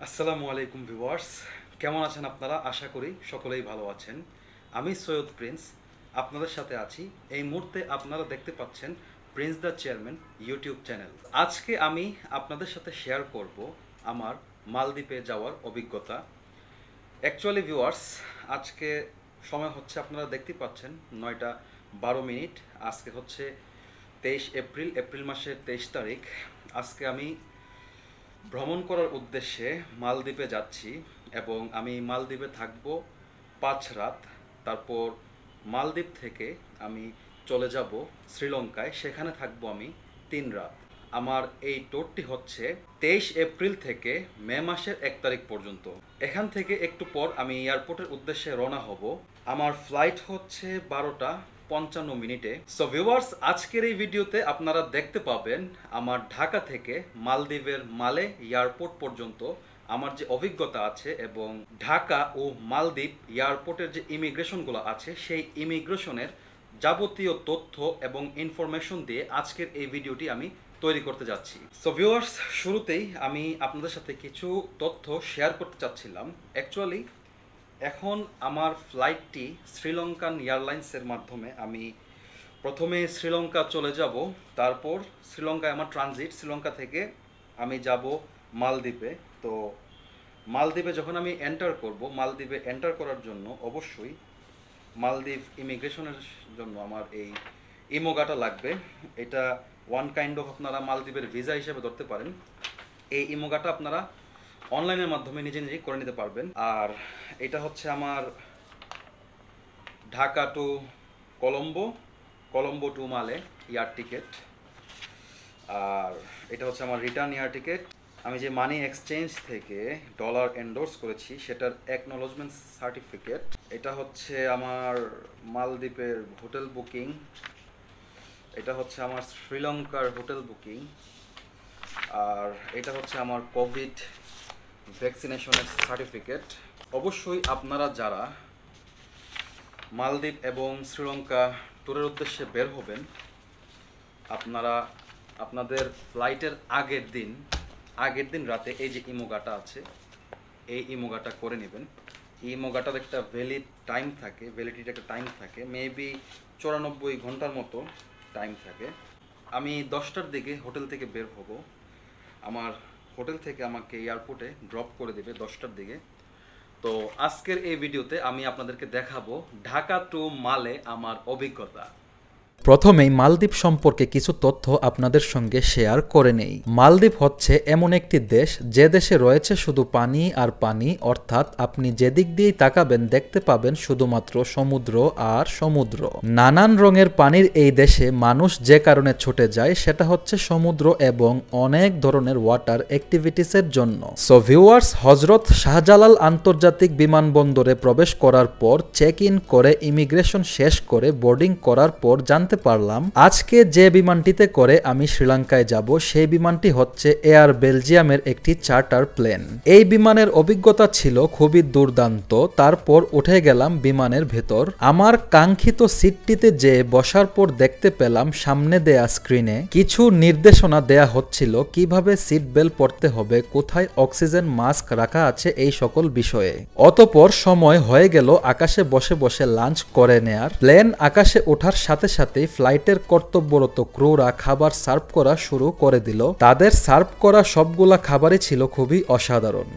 আসসালামু আলাইকুম ভিউয়ার্স, কেমন আছেন আপনারা? আশা করি সকলেই ভালো আছেন। আমি সৈয়দ প্রিন্স আপনাদের সাথে আছি। এই মুহূর্তে আপনারা দেখতে পাচ্ছেন Prince the chairman YouTube channel. আজকে আমি আপনাদের সাথে শেয়ার করব আমার মালদ্বীপে যাওয়ার অভিজ্ঞতা। অ্যাকচুয়ালি ভিউয়ার্স, আজকে সময় হচ্ছে আপনারা দেখতে পাচ্ছেন 9টা 12 মিনিট। আজকে হচ্ছে 23 এপ্রিল, এপ্রিল মাসের 23 তারিখ। আজকে আমি ভ্রমণ করার উদ্দেশ্যে মালদ্বীপে যাচ্ছি এবং আমি মালদ্বীপে থাকব 5 রাত। তারপর মালদ্বীপ থেকে আমি চলে যাব শ্রীলঙ্কায়, সেখানে থাকব আমি 3 রাত। আমার এই ট্যুরটি হচ্ছে 23 এপ্রিল থেকে মে মাসের 1 তারিখ পর্যন্ত। এখান থেকে একটু পর আমি এয়ারপোর্টের উদ্দেশ্যে রওনা হব। আমার ফ্লাইট হচ্ছে 12টা 55 মিনিটে। সো ভিউয়ার্স, আজকের এই ভিডিওতে আপনারা দেখতে পাবেন আমার ঢাকা থেকে মালদ্বীপের মালে এয়ারপোর্ট পর্যন্ত আমার যে অভিজ্ঞতা আছে এবং ঢাকা ও মালদ্বীপ এয়ারপোর্টের যে ইমিগ্রেশনগুলো আছে সেই ইমিগ্রেশনের যাবতীয় তথ্য এবং ইনফরমেশন দিয়ে আজকের এই ভিডিওটি আমি তৈরি করতে যাচ্ছি। সো ভিউয়ার্স, শুরুতেই আমি আপনাদের সাথে কিছু তথ্য শেয়ার করতে চাচ্ছিলাম। অ্যাকচুয়ালি এখন আমার ফ্লাইটটি শ্রীলঙ্কান এয়ারলাইন্সের মাধ্যমে আমি প্রথমে শ্রীলঙ্কা চলে যাব। তারপর শ্রীলঙ্কায় আমার ট্রানজিট, শ্রীলঙ্কা থেকে আমি যাব মালদ্বীপে। তো মালদ্বীপে যখন আমি এন্টার করব, মালদ্বীপে এন্টার করার জন্য অবশ্যই মালদ্বীপ ইমিগ্রেশনের জন্য আমার এই ইমোগাটা লাগবে। এটা ওয়ান কাইন্ড অফ আপনারা মালদ্বীপের ভিসা হিসেবে ধরতে পারেন। এই ইমোগাটা আপনারা অনলাইনের মাধ্যমে নিজে নিজেই করে নিতে পারবেন। আর এটা হচ্ছে আমার ঢাকা টু কলম্বো, কলম্বো টু মালে এয়ার টিকেট। আর এটা হচ্ছে আমার রিটার্ন এয়ার টিকেট। আমি যে মানি এক্সচেঞ্জ থেকে ডলার এন্ডোর্স করেছি সেটার অ্যাকনোলজমেন্ট সার্টিফিকেট। এটা হচ্ছে আমার মালদ্বীপের হোটেল বুকিং। এটা হচ্ছে আমার শ্রীলঙ্কার হোটেল বুকিং। আর এটা হচ্ছে আমার কোভিড ভ্যাকসিনেশনের সার্টিফিকেট। অবশ্যই আপনারা যারা মালদ্বীপ এবং শ্রীলঙ্কা ট্যুরের উদ্দেশ্যে বের হবেন, আপনারা আপনাদের ফ্লাইটের আগের দিন রাতে এই যে ইমোগাটা আছে, এই ইমোগাটা করে নেবেন। এই ইমোগাটার একটা ভ্যালিডিটির একটা টাইম থাকে, মেবি 94 ঘন্টার মতো টাইম থাকে। আমি 10টার দিকে হোটেল থেকে বের হব। আমার হোটেল থেকে আমাকে এয়ারপোর্টে ড্রপ করে দেবে 10টার দিকে। তো আজকের এই ভিডিওতে আমি আপনাদেরকে দেখাবো ঢাকা টু মালে আমার অভিজ্ঞতা। প্রথমেই মালদ্বীপ সম্পর্কে কিছু তথ্য আপনাদের সঙ্গে শেয়ার করে নেই। মালদ্বীপ হচ্ছে এমন একটি দেশ যে দেশে রয়েছে শুধু পানি আর পানি, অর্থাৎ আপনি যেদিক দিয়েই তাকাবেন দেখতে পাবেন শুধুমাত্র সমুদ্র আর সমুদ্র। নানান রঙের পানির এই দেশে মানুষ যে কারণে ছুটে যায় সেটা হচ্ছে সমুদ্র এবং অনেক ধরনের ওয়াটার অ্যাক্টিভিটিসের জন্য। সো ভিউয়ার্স, হজরত শাহজালাল আন্তর্জাতিক বিমানবন্দরে প্রবেশ করার পর চেক ইন করে ইমিগ্রেশন শেষ করে বোর্ডিং করার পর জানতে পারলাম আজকে যে বিমানটিতে করে আমি শ্রীলঙ্কায় যাব সেই বিমানটি হচ্ছে এয়ার বেলজিয়ামের একটি চার্টার প্লেন। এই বিমানের অভিজ্ঞতা ছিল খুবই দুর্দান্ত। তারপর উঠে গেলাম বিমানের ভেতর। আমার কাঙ্ক্ষিত সিটটিতে যে বসার পর দেখতে পেলাম সামনে দেয়া স্ক্রিনে কিছু নির্দেশনা দেয়া হচ্ছিল কিভাবে সিট বেল্ট পরতে হবে, কোথায় অক্সিজেন মাস্ক রাখা আছে, এই সকল বিষয়ে। অতঃপর সময় হয়ে গেল আকাশে বসে বসে লাঞ্চ করে নেয়ার। প্লেন আকাশে ওঠার সাথে সাথে ফ্লাইটের কর্তব্যরত ক্রুরা খাবার সার্ভ করা শুরু করে দিল। তাদের সার্ভ করা সবগুলা খাবারই ছিল খুবই অসাধারণ।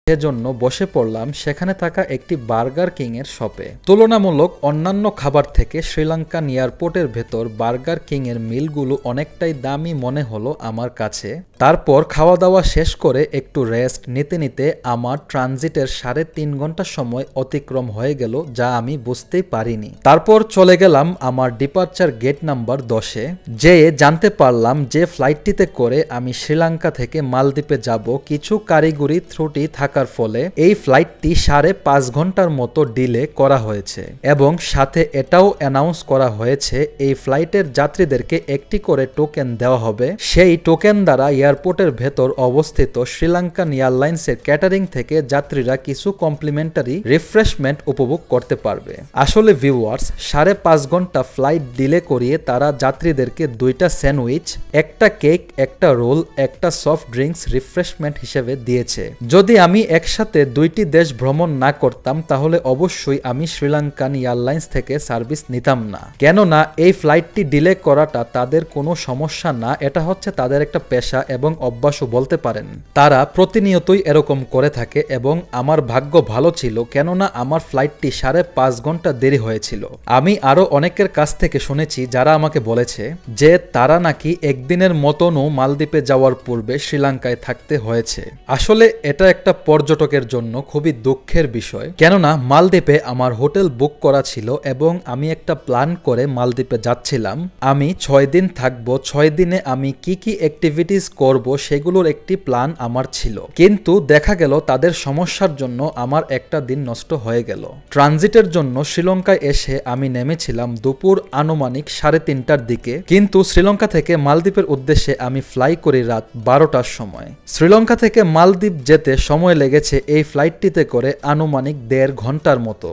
সেজন্য বসে পড়লাম সেখানে থাকা একটি বার্গার কিং এর শপে। তুলনামূলক অন্যান্য খাবার থেকে শ্রীলঙ্কান এয়ারপোর্টের ভেতর বার্গার কিং এর মিলগুলো অনেকটাই দামি মনে হলো আমার কাছে। তারপর খাওয়া দাওয়া শেষ করে একটু রেস্ট নিতে নিতে আমার ট্রানজিটের 3.5 ঘন্টা সময় অতিক্রম হয়ে গেল, যা আমি বুঝতেই পারিনি। তারপর চলে গেলাম আমার ডিপার্চার গেট নাম্বার 10-এ। যেয়ে জানতে পারলাম যে ফ্লাইটটিতে করে আমি শ্রীলঙ্কা থেকে মালদ্বীপে যাব কিছু কারিগরি ত্রুটি থাকার ফলে এই ফ্লাইটটি 5.5 ঘন্টার মতো ডিলে করা হয়েছে এবং সাথে এটাও অ্যানাউন্স করা হয়েছে এই ফ্লাইটের যাত্রীদেরকে একটি করে টোকেন দেওয়া হবে। সেই টোকেন দ্বারা এয়ারপোর্টের ভেতর অবস্থিত শ্রীলঙ্কান এয়ারলাইন্সের ক্যাটারিং থেকে যাত্রীরা কিছু কমপ্লিমেন্টারি রিফ্রেশমেন্ট উপভোগ করতে পারবে। আসলে ভিউয়ার্স, 5.5 ঘন্টা ফ্লাইট ডিলে করিয়ে তারা যাত্রীদেরকে 2টা স্যান্ডউইচ, একটা কেক, একটা রোল, একটা সফট ড্রিঙ্কস রিফ্রেশমেন্ট হিসেবে দিয়েছে। যদি আমি একসাথে 2টি দেশ ভ্রমণ না করতাম তাহলে অবশ্যই আমি শ্রীলঙ্কান এয়ারলাইন্স থেকে সার্ভিস নিতাম না, কেননা এই ফ্লাইটটি ডিলে করাটা তাদের কোনো সমস্যা না, এটা হচ্ছে তাদের একটা পেশা এবং অভ্যাসও বলতে পারেন। তারা প্রতিনিয়তই এরকম করে থাকে এবং আমার ভাগ্য ভালো ছিল, কেননা আমার ফ্লাইটটি 5.5 ঘন্টা দেরি হয়েছিল। আমি আরো অনেকের কাছ থেকে শুনেছি যারা আমাকে বলেছে যে তারা নাকি একদিনের মতনও মালদ্বীপে যাওয়ার পূর্বে শ্রীলঙ্কায় থাকতে হয়েছে। আসলে এটা একটা পর্যটকের জন্য খুবই দুঃখের বিষয়, কেননা মালদ্বীপে আমার হোটেল বুক করা ছিল এবং আমি একটা প্ল্যান করে মালদ্বীপে যাচ্ছিলাম। আমি 6 দিন থাকবো, 6 দিনে আমি কি কি অ্যাক্টিভিটিস করব সেগুলোর একটি প্ল্যান আমার ছিল, কিন্তু দেখা গেল তাদের সমস্যার জন্য আমার একটা দিন নষ্ট হয়ে গেল। ট্রানজিটের জন্য শ্রীলঙ্কায় এসে আমি নেমেছিলাম দুপুর আনুমানিক 3:30টার দিকে, কিন্তু শ্রীলঙ্কা থেকে মালদ্বীপের উদ্দেশ্যে আমি ফ্লাই করি রাত 12টার সময়। শ্রীলঙ্কা থেকে মালদ্বীপ যেতে সময় লেগেছে এই ফ্লাইটটিতে করে আনুমানিক 1.5 ঘন্টার মতো।